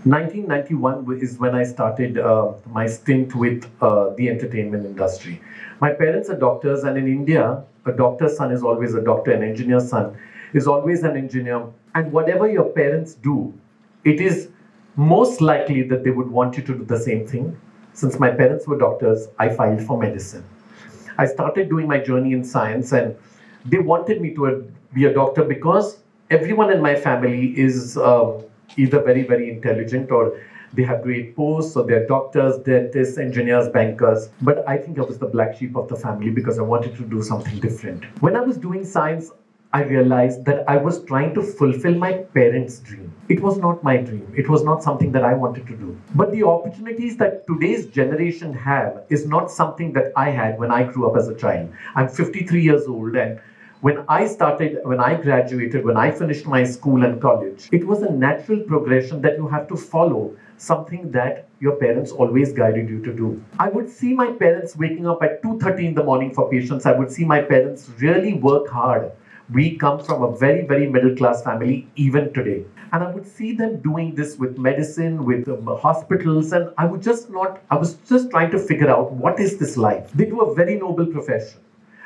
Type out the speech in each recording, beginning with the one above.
1991 is when I started my stint with the entertainment industry. My parents are doctors, and in India, a doctor's son is always a doctor, an engineer's son is always an engineer. And whatever your parents do, it is most likely that they would want you to do the same thing. Since my parents were doctors, I filed for medicine. I started doing my journey in science, and they wanted me to be a doctor because everyone in my family is either very, very intelligent, or they have great posts, or they're doctors, dentists, engineers, bankers. But I think I was the black sheep of the family because I wanted to do something different. When I was doing science, I realized that I was trying to fulfill my parents' dream. It was not my dream. It was not something that I wanted to do. But the opportunities that today's generation have is not something that I had when I grew up as a child. I'm 53 years old, and when I graduated, when I finished my school and college, it was a natural progression that you have to follow something that your parents always guided you to do. I would see my parents waking up at 2:30 in the morning for patients. I would see my parents really work hard. We come from a very, very middle class family even today. And I would see them doing this with medicine, with hospitals, and I was just trying to figure out, what is this life? They do a very noble profession.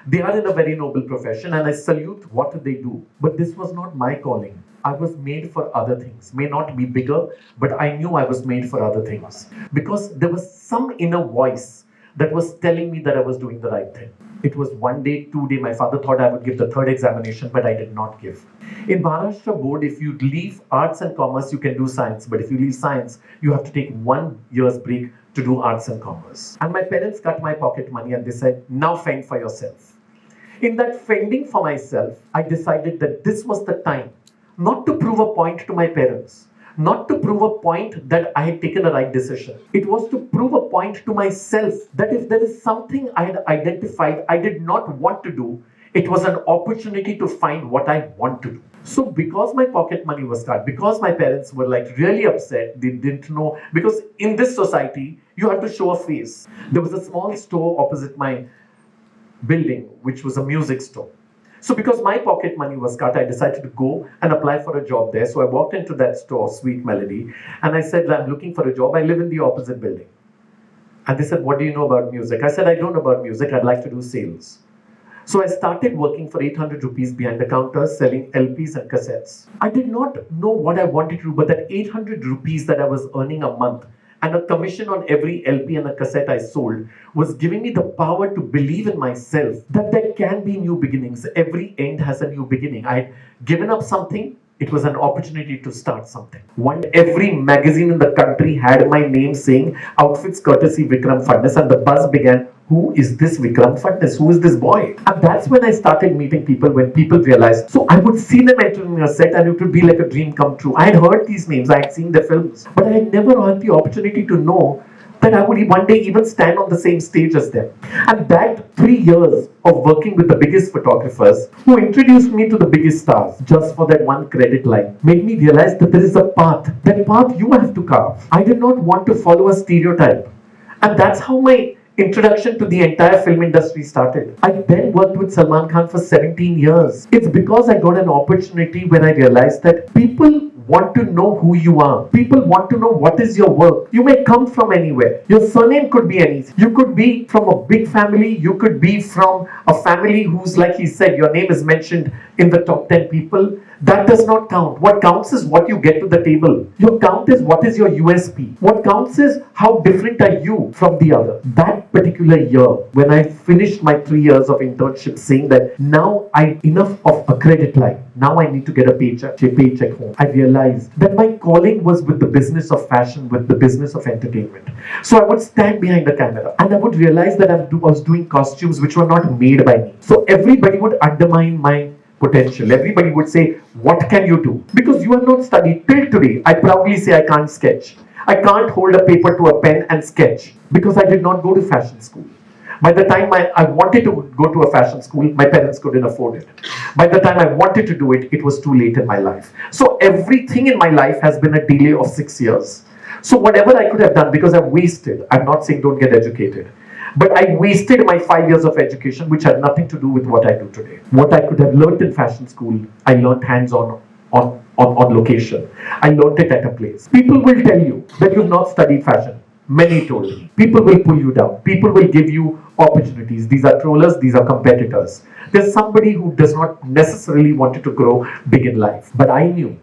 They are in a very noble profession, and I salute what they do. But this was not my calling. I was made for other things. May not be bigger, but I knew I was made for other things. Because there was some inner voice that was telling me that I was doing the right thing. It was 1 day, 2 day. My father thought I would give the third examination, but I did not give. In Maharashtra board, if you leave arts and commerce, you can do science. But if you leave science, you have to take 1 year's break to do arts and commerce. And my parents cut my pocket money and they said, now fend for yourself. In that fending for myself, I decided that this was the time not to prove a point to my parents, not to prove a point that I had taken a right decision. It was to prove a point to myself that if there is something I had identified I did not want to do, it was an opportunity to find what I want to do. So because my pocket money was cut, because my parents were like really upset, they didn't know, because in this society, you have to show a face. There was a small store opposite my building, which was a music store. So because my pocket money was cut, I decided to go and apply for a job there. So I walked into that store, Sweet Melody, and I said, I'm looking for a job. I live in the opposite building. And they said, what do you know about music? I said, I don't know about music. I'd like to do sales. So I started working for 800 rupees behind the counter, selling LPs and cassettes. I did not know what I wanted to do, but that 800 rupees that I was earning a month and a commission on every LP and a cassette I sold was giving me the power to believe in myself that there can be new beginnings. Every end has a new beginning. I had given up something. It was an opportunity to start something. Every magazine in the country had my name saying, outfits courtesy Vikram Phadnis, and the buzz began, who is this Vikram Phadnis? Who is this boy? And that's when I started meeting people, when people realized. So I would see them entering a set and it would be like a dream come true. I had heard these names, I had seen their films, but I had never had the opportunity to know that I would one day even stand on the same stage as them. And that 3 years of working with the biggest photographers who introduced me to the biggest stars just for that one credit line made me realize that there is a path. That path you have to carve. I did not want to follow a stereotype. And that's how my introduction to the entire film industry started. I then worked with Salman Khan for 17 years. It's because I got an opportunity when I realized that people want to know who you are. People want to know what is your work. You may come from anywhere. Your surname could be anything. You could be from a big family. You could be from a family who's, like he said, your name is mentioned in the top 10 people. That does not count. What counts is what you get to the table. Your count is what is your USP. What counts is how different are you from the other. That particular year, when I finished my 3 years of internship, saying that now I enough of a credit line. Now I need to get a paycheck home. I realized that my calling was with the business of fashion, with the business of entertainment. So I would stand behind the camera and I would realize that I was doing costumes which were not made by me. So everybody would undermine my potential. Everybody would say, what can you do? Because you have not studied. Till today, I proudly say I can't sketch. I can't hold a paper to a pen and sketch because I did not go to fashion school. By the time I wanted to go to a fashion school, my parents couldn't afford it. By the time I wanted to do it, it was too late in my life. So everything in my life has been a delay of 6 years. So whatever I could have done, because I've wasted, I'm not saying don't get educated, but I wasted my 5 years of education, which had nothing to do with what I do today. What I could have learned in fashion school, I learned hands-on on location. I learned it at a place. People will tell you that you've not studied fashion. Many told me. People will pull you down. People will give you opportunities. These are trollers, these are competitors. There's somebody who does not necessarily want to grow big in life. But I knew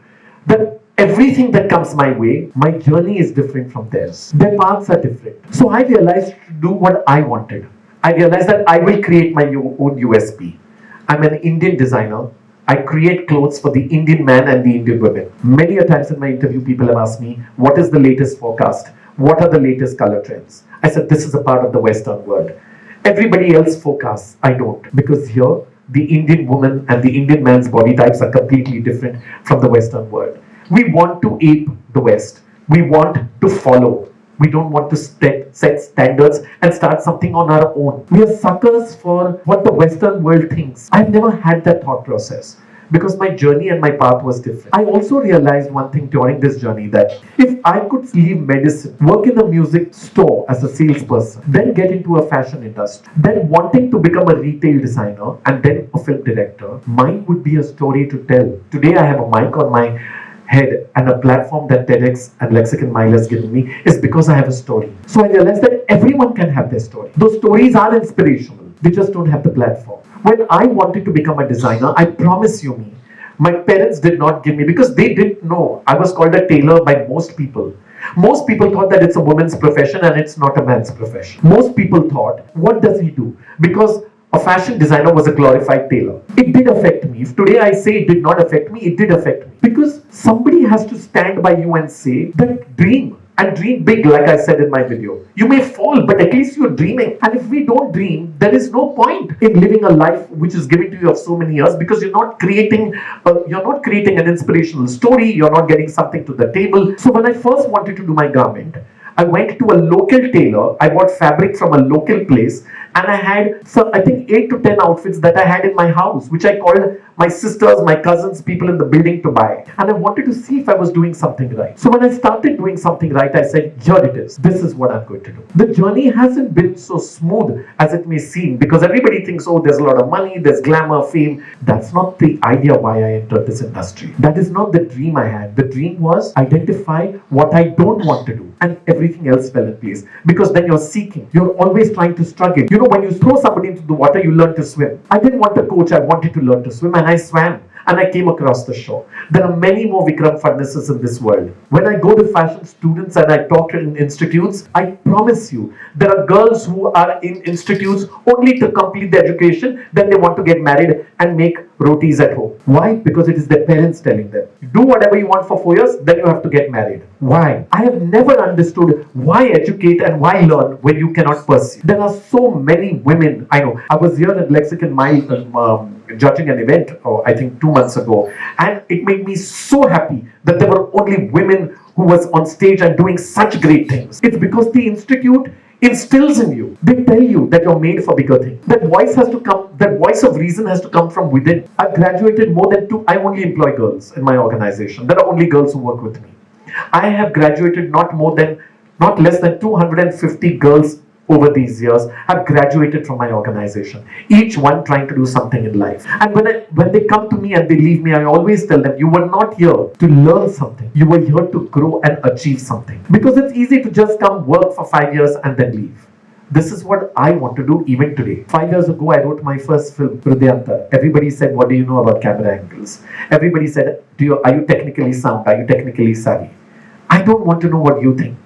that everything that comes my way, my journey is different from theirs. Their paths are different. So I realized to do what I wanted. I realized that I will create my own USP. I'm an Indian designer. I create clothes for the Indian man and the Indian women. Many a times in my interview, people have asked me, what is the latest forecast? What are the latest color trends? I said, this is a part of the Western world. Everybody else forecasts. I don't. Because here, the Indian woman and the Indian man's body types are completely different from the Western world. We want to ape the West. We want to follow. We don't want to set standards and start something on our own. We are suckers for what the Western world thinks. I've never had that thought process because my journey and my path was different. I also realized one thing during this journey, that if I could leave medicine, work in a music store as a salesperson, then get into a fashion industry, then wanting to become a retail designer and then a film director, mine would be a story to tell. Today I have a mic on my head and a platform that TEDx and Lexicon Mile has given me is because I have a story. So I realized that everyone can have their story. Those stories are inspirational. They just don't have the platform. When I wanted to become a designer, I promise you me, my parents did not give me, because they didn't know. I was called a tailor by most people. Most people thought that it's a woman's profession and it's not a man's profession. Most people thought, what does he do? Because a fashion designer was a glorified tailor. It did affect me. If today I say it did not affect me, it did affect me. Because somebody has to stand by you and say that dream. And dream big, like I said in my video. You may fall, but at least you're dreaming. And if we don't dream, there is no point in living a life which is given to you of so many years, because you're not creating an inspirational story. You're not getting something to the table. So when I first wanted to do my garment, I went to a local tailor. I bought fabric from a local place, and I had I think 8 to 10 outfits that I had in my house, which I called my sisters, my cousins, people in the building to buy. And I wanted to see if I was doing something right. So when I started doing something right, I said, here it is. This is what I'm going to do. The journey hasn't been so smooth as it may seem, because everybody thinks, oh, there's a lot of money, there's glamour, fame. That's not the idea why I entered this industry. That is not the dream I had. The dream was identify what I don't want to do, and everything else fell in place. Because then you're seeking. You're always trying to struggle. You know, when you throw somebody into the water, you learn to swim. I didn't want a coach. I wanted to learn to swim, and I swam. And I came across the shore. There are many more Vikram Phadnises in this world. When I go to fashion students and I talk in institutes, I promise you, there are girls who are in institutes only to complete their education, then they want to get married and make rotis at home. Why? Because it is their parents telling them, do whatever you want for 4 years, then you have to get married. Why? I have never understood why educate and why learn when you cannot pursue. There are so many women. I know. I was here at Lexicon Mile judging an event, I think 2 months ago, and it made me so happy that there were only women who was on stage and doing such great things. It's because the institute instills in you. They tell you that you're made for bigger things. That voice has to come, that voice of reason has to come from within. I've graduated more than I only employ girls in my organization. There are only girls who work with me. I have graduated not less than 250 girls over these years have graduated from my organization, each one trying to do something in life. And when they come to me and they leave me, I always tell them, you were not here to learn something. You were here to grow and achieve something. Because it's easy to just come work for 5 years and then leave. This is what I want to do even today. 5 years ago, I wrote my first film, Hridayanta. Everybody said, what do you know about camera angles? Everybody said, are you technically sound? Are you technically savvy? I don't want to know what you think.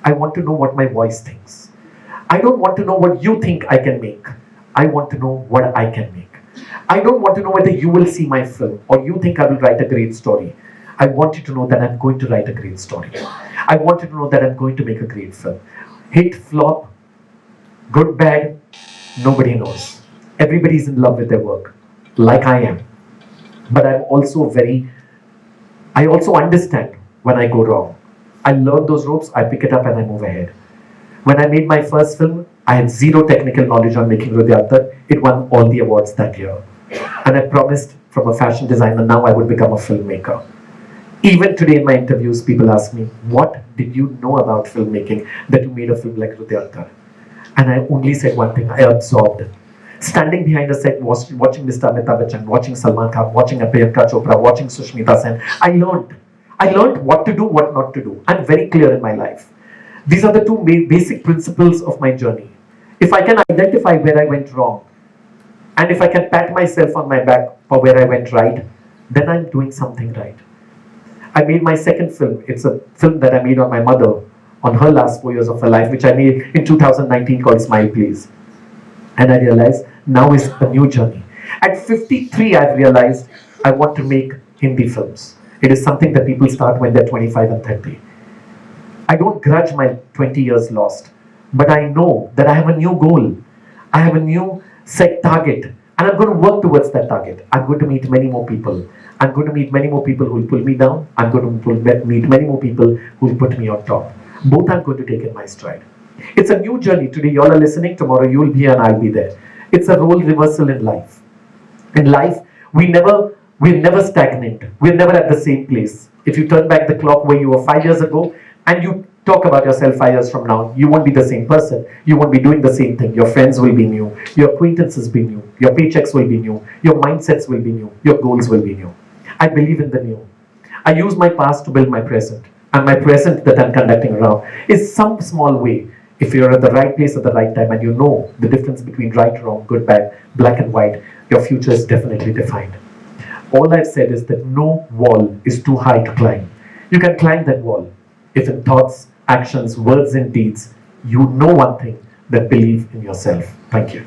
I want to know what my voice thinks. I don't want to know what you think I can make. I want to know what I can make. I don't want to know whether you will see my film or you think I will write a great story. I want you to know that I'm going to write a great story. I want you to know that I'm going to make a great film. Hit, flop, good, bad, nobody knows. Everybody's in love with their work, like I am. But I also understand when I go wrong. I learn those ropes, I pick it up and I move ahead. When I made my first film, I had zero technical knowledge on making Hridayanta. It won all the awards that year. And I promised from a fashion designer, now I would become a filmmaker. Even today in my interviews, people ask me, what did you know about filmmaking that you made a film like Hridayanta? And I only said one thing, I absorbed. standing behind a set, watching Mr. Amitabh Bachchan, watching Salman Khan, watching Priyanka Chopra, watching Sushmita Sen, I learned what to do, what not to do. I'm very clear in my life. These are the two basic principles of my journey. If I can identify where I went wrong, and if I can pat myself on my back for where I went right, then I'm doing something right. I made my second film. It's a film that I made on my mother, on her last 4 years of her life, which I made in 2019 called Smile Please. And I realized now is a new journey. At 53, I've realized I want to make Hindi films. It is something that people start when they're 25 and 30. I don't grudge my 20 years lost, but I know that I have a new goal. I have a new set target, and I'm going to work towards that target. I'm going to meet many more people. I'm going to meet many more people who will pull me down. I'm going to meet many more people who will put me on top. Both I'm going to take in my stride. It's a new journey. Today you all are listening, tomorrow you'll be and I'll be there. It's a role reversal in life. In life, we're never stagnant. We're never at the same place. If you turn back the clock where you were 5 years ago and you talk about yourself 5 years from now, you won't be the same person. You won't be doing the same thing. Your friends will be new. Your acquaintances will be new. Your paychecks will be new. Your mindsets will be new. Your goals will be new. I believe in the new. I use my past to build my present. And my present that I'm conducting around is some small way. If you're at the right place at the right time and you know the difference between right, wrong, good, bad, black and white, your future is definitely defined. All I've said is that no wall is too high to climb. You can climb that wall if in thoughts, actions, words and deeds, you know one thing, that believe in yourself. Thank you.